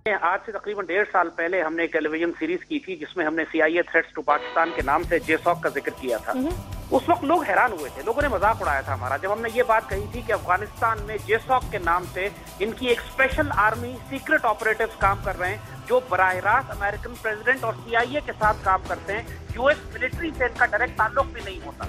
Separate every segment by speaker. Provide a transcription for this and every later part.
Speaker 1: آج سے تقریباً 1.5 سال پہلے ہم نے ایک ٹیلی ویژن سیریز کی تھی جس میں ہم نے CIA تھریٹس ٹو پاکستان کے نام سے JSOC کا ذکر کیا تھا. اس وقت لوگ حیران ہوئے تھے, لوگوں نے مذاق اڑایا تھا ہمارا جب ہم نے یہ بات کہی تھی کہ افغانستان میں JSOC کے نام سے ان کی ایک اسپیشل آرمی سیکرٹ آپریٹیوز کام کر رہے ہیں جو براہ راست امریکن پریزیڈنٹ اور CIA کے ساتھ کام کرتے ہیں. US ملٹری سے ان کا ڈائریکٹ تعلق بھی نہیں ہوتا.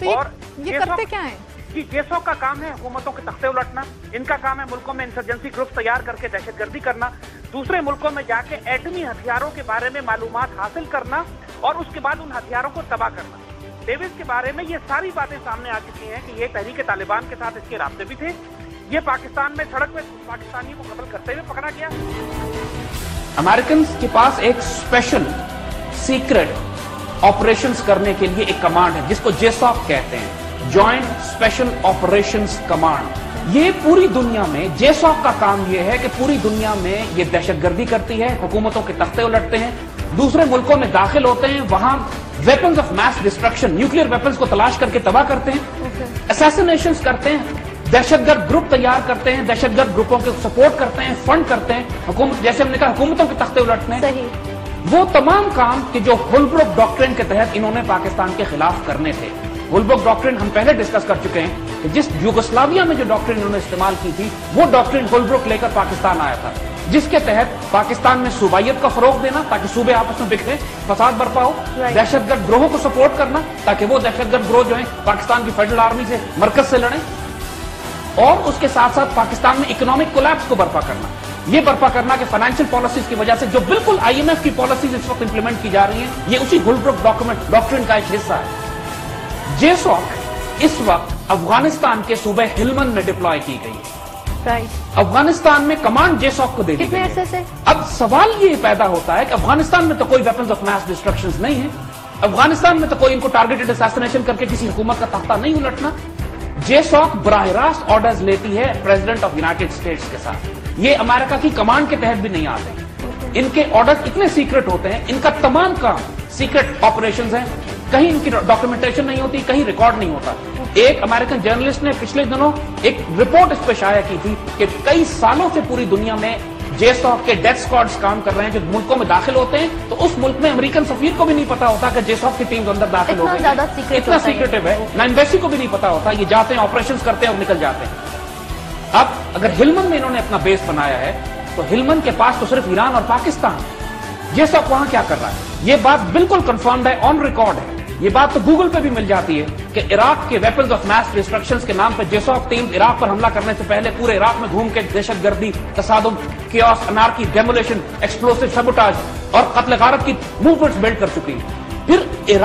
Speaker 2: اور یہ کرتے کیا ہیں؟
Speaker 1: جی JSOC کا کام ہے حکومتوں کے تختے الٹنا. ان کا کام ہے ملکوں میں انسرجنسی گروپ تیار کر کے دہشت گردی کرنا, دوسرے ملکوں میں جا کے ایٹمی ہتھیاروں کے بارے میں معلومات حاصل کرنا اور اس کے بعد ان ہتھیاروں کو تباہ کرنا. ڈیوس کے بارے میں یہ ساری باتیں سامنے آ چکی ہیں کہ یہ تحریک طالبان کے ساتھ اس کے رابطے بھی تھے. یہ پاکستان میں سڑک پہ پاکستانیوں کو قتل کرتے ہوئے پکڑا گیا.
Speaker 3: امریکنز کے پاس ایک اسپیشل سیکرٹ آپریشنز کرنے کے لیے ایک کمانڈ ہے جس کو JSOC کہتے ہیں, جوائنٹ اسپیشل آپریشنز کمانڈ. یہ پوری دنیا میں JSOC کا کام یہ ہے کہ پوری دنیا میں یہ دہشت گردی کرتی ہے, حکومتوں کے تختے الٹتے ہیں, دوسرے ملکوں میں داخل ہوتے ہیں, وہاں weapons of mass destruction nuclear weapons کو تلاش کر کے تباہ کرتے ہیں, اسیسینیشنز کرتے ہیں, دہشت گرد گروپ تیار کرتے ہیں, دہشت گرد گروپوں کو سپورٹ کرتے ہیں, فنڈ کرتے ہیں, حکومت جیسے ہم نے کہا حکومتوں کے تختے الٹتے ہیں. وہ تمام کام کہ جو ہولبروک ڈاکٹرن کے تحت انہوں نے پاکستان کے خلاف کرنے تھے. ہولبروک ڈاکٹرن ہم پہلے ڈسکس کر چکے ہیں کہ جس یوگوسلاویا میں جو ڈاکٹرن انہوں نے استعمال کی تھی وہ ڈاکٹرن ہولبروک لے کر پاکستان آیا تھا, جس کے تحت پاکستان میں صوبائیت کا فروغ دینا تاکہ صوبے آپس میں بکھرے, فساد برپا ہو, دہشت گرد گروہوں کو سپورٹ کرنا تاکہ وہ دہشت گرد گروہ جو ہیں پاکستان کی فیڈرل آرمی سے مرکز سے لڑیں, اور اس کے ساتھ ساتھ پاکستان میں اکنامک کولیپس کو برپا کرنا. یہ برپا کرنا کہ فائنینشیل پالیسیز کی وجہ سے جو بالکل IMF کی پالیسیز اس وقت امپلیمنٹ کی جا رہی ہیں یہ اسی ہولبروک ڈاکٹرن کا ایک حصہ ہے. JSOC اس وقت افغانستان کے صوبہ ہلمند میں ڈپلوائے کی گئی ہے. افغانستان میں کمانڈ JSOC کو دے دی گئی ہے. اب سوال یہ پیدا ہوتا ہے کہ افغانستان میں تو کوئی ویپنز آف میس ڈسٹرکشن نہیں ہے, افغانستان میں تو کوئی ان کو ٹارگیٹڈ اساسینیشن کر کے کسی حکومت کا تختہ نہیں الٹنا. JSOC براہ راست آرڈرز لیتی ہے پریزیڈنٹ آف یونائٹڈ اسٹیٹس کے ساتھ. یہ امریکہ کی کمانڈ کے تحت بھی نہیں آتے. ان کے آرڈرز اتنے سیکرٹ ہوتے ہیں, ان کا تمام کام سیکرٹ آپریشنز ہیں, کہیں ان کی ڈاکومنٹیشن نہیں ہوتی, کہیں ریکارڈ نہیں ہوتا. ایک امریکن جرنلسٹ نے پچھلے دنوں ایک رپورٹ اس پہ شائع کی تھی کہ کئی سالوں سے پوری دنیا میں JSOC کے ڈیتھ اسکواڈز کام کر رہے ہیں جو ملکوں میں داخل ہوتے ہیں, تو اس ملک میں امریکن سفیر کو بھی نہیں پتا ہوتا کہ JSOC کی ٹیمز اندر داخل ہو گئی. اتنا سیکریٹو ہے, نہ ایمبیسی کو بھی نہیں پتا ہوتا. یہ جاتے ہیں, آپریشنز کرتے ہیں اور نکل جاتے ہیں. اب اگر ہلمند میں انہوں نے اپنا بیس بنایا ہے تو ہلمند کے پاس تو صرف ایران اور پاکستان. JSOC وہاں کیا کر رہا ہے یہ بات بالکل کنفرمڈ ہے, آن ریکارڈ ہے. یہ بات تو گوگل پہ بھی مل جاتی ہے کہ عراق کے ویپنز آف میس ڈسٹرکشنز کے نام پہ JSOC ٹیم عراق پر حملہ کرنے سے پہلے پورے عراق میں گھوم کے دہشت گردی, تصادم, کیوس, انارکی, ڈیمولیشن, ایکسپلوسیو, سیبوٹاج اور قتل غارت کی موومنٹس بلڈ کر چکی ہیں. پھر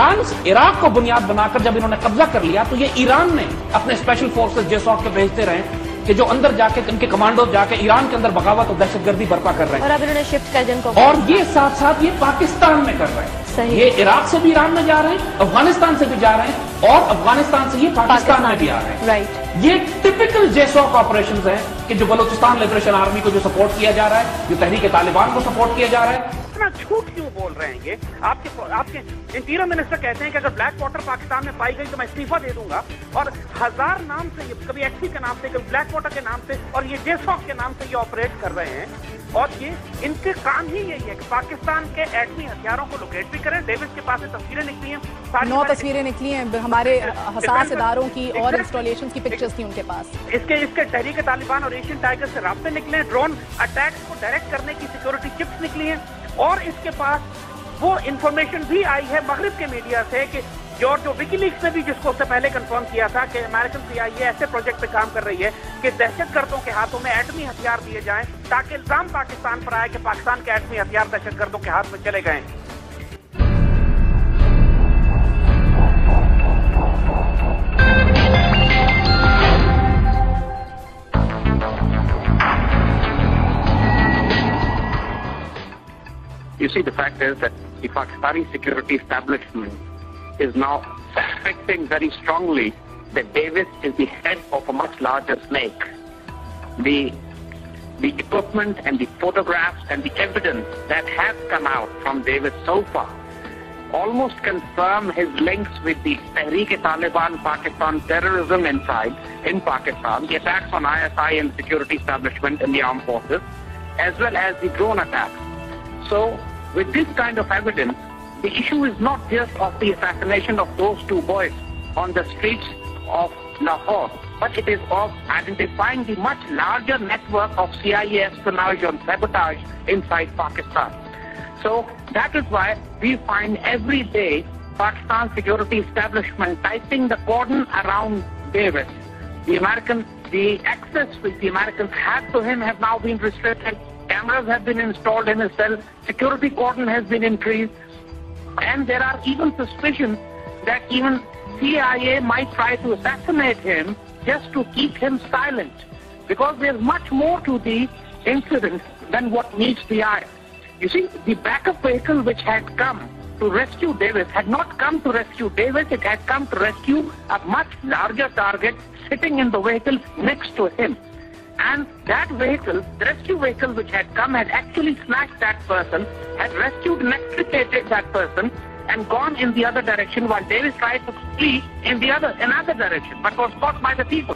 Speaker 3: عراق کو بنیاد بنا کر جب انہوں نے قبضہ کر لیا تو یہ ایران نے اپنے اسپیشل فورسز JSOC پہ بھیجتے رہے کہ جو اندر جا کے ان کے کمانڈوز جا کے ایران کے اندر بغاوت اور دہشت گردی برپا کر رہے ہیں.
Speaker 2: اور اب انہوں نے شفٹ کر جن کو,
Speaker 3: اور یہ ساتھ ساتھ یہ پاکستان میں کر رہے ہیں. یہ عراق سے بھی ایران میں جا رہے ہیں, افغانستان سے بھی جا رہے ہیں, اور افغانستان سے یہ پاکستان میں بھی آ رہے ہیں. یہ ٹپیکل JSOC آپریشنز ہیں کہ جو بلوچستان لبریشن آرمی کو جو سپورٹ کیا جا رہا ہے, جو تحریک طالبان کو سپورٹ کیا جا رہا ہے.
Speaker 1: جھوٹ کیوں بول رہے ہیں یہ؟ آپ کے انٹیریئر منسٹر کہتے ہیں کہ اگر بلیک واٹر پاکستان میں پائی گئی تو میں استعفیٰ دے دوں گا, اور 1000 نام سے, کبھی ایکسی کے نام سے, کبھی بلیک واٹر کے نام سے, اور یہ JSOC کے نام سے یہ آپریٹ کر رہے ہیں. اور یہ ان کے کام ہی یہی ہے کہ پاکستان کے ایٹمی ہتھیاروں کو لوکیٹ بھی کریں. ڈیوس کے پاس تصویریں نکلی ہیں, 9
Speaker 2: تصویریں نکلی ہیں ہمارے حساس اداروں کی, اور انسٹالیشن کی پکچرز تھی ان کے پاس.
Speaker 1: اس کے تحریک طالبان اور ایشین ٹائگر سے رابطے نکلے, ڈرون اٹیکس کو ڈائریکٹ کرنے کی سیکورٹی چپس نکلی ہیں, اور اس کے پاس وہ انفارمیشن بھی آئی ہے مغرب کے میڈیا سے کہ جو وکی لیکس نے بھی جس کو اس سے پہلے کنفرم کیا تھا کہ امریکن CIA ایسے پروجیکٹ پہ کام کر رہی ہے کہ دہشت گردوں کے ہاتھوں میں ایٹمی ہتھیار دیے جائیں تاکہ الزام پاکستان پر آئے کہ پاکستان کے ایٹمی ہتھیار دہشت گردوں کے ہاتھ میں چلے گئے.
Speaker 4: You see, the fact is that the Pakistani security establishment is now suspecting very strongly that Davis is the head of a much larger snake. The equipment and the photographs and the evidence that has come out from Davis so far almost confirm his links with the Tehreek-e-Taliban Pakistan terrorism inside in Pakistan, the attacks on ISI and security establishment in the armed forces, as well as the drone attacks. So, with this kind of evidence, the issue is not just of the assassination of those two boys on the streets of Lahore, but it is of identifying the much larger network of CIA espionage and sabotage inside Pakistan. So that is why we find every day Pakistan security establishment tightening the cordon around Davis. The access which the Americans had to him have now been restricted. Cameras have been installed in his cell. Security cordon has been increased. And there are even suspicions that even CIA might try to assassinate him just to keep him silent. Because there's much more to the incident than what meets the eye. You see, the backup vehicle which had come to rescue Davis had not come to rescue Davis, it had come to rescue a much larger target sitting in the vehicle next to him. And that vehicle, the rescue vehicle which had come, had actually snatched that person, had rescued and extricated that person, and gone in the other direction while Davis tried to flee in another direction, but was caught by the people.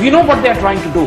Speaker 3: We know what they are trying to do.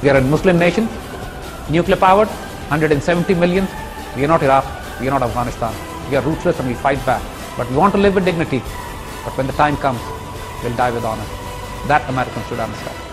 Speaker 3: We are a Muslim nation, nuclear powered, 170 million. We are not Iraq, we are not Afghanistan. We are ruthless and we fight back. But we want to live with dignity. But when the time comes, we'll die with honor. That Americans should understand.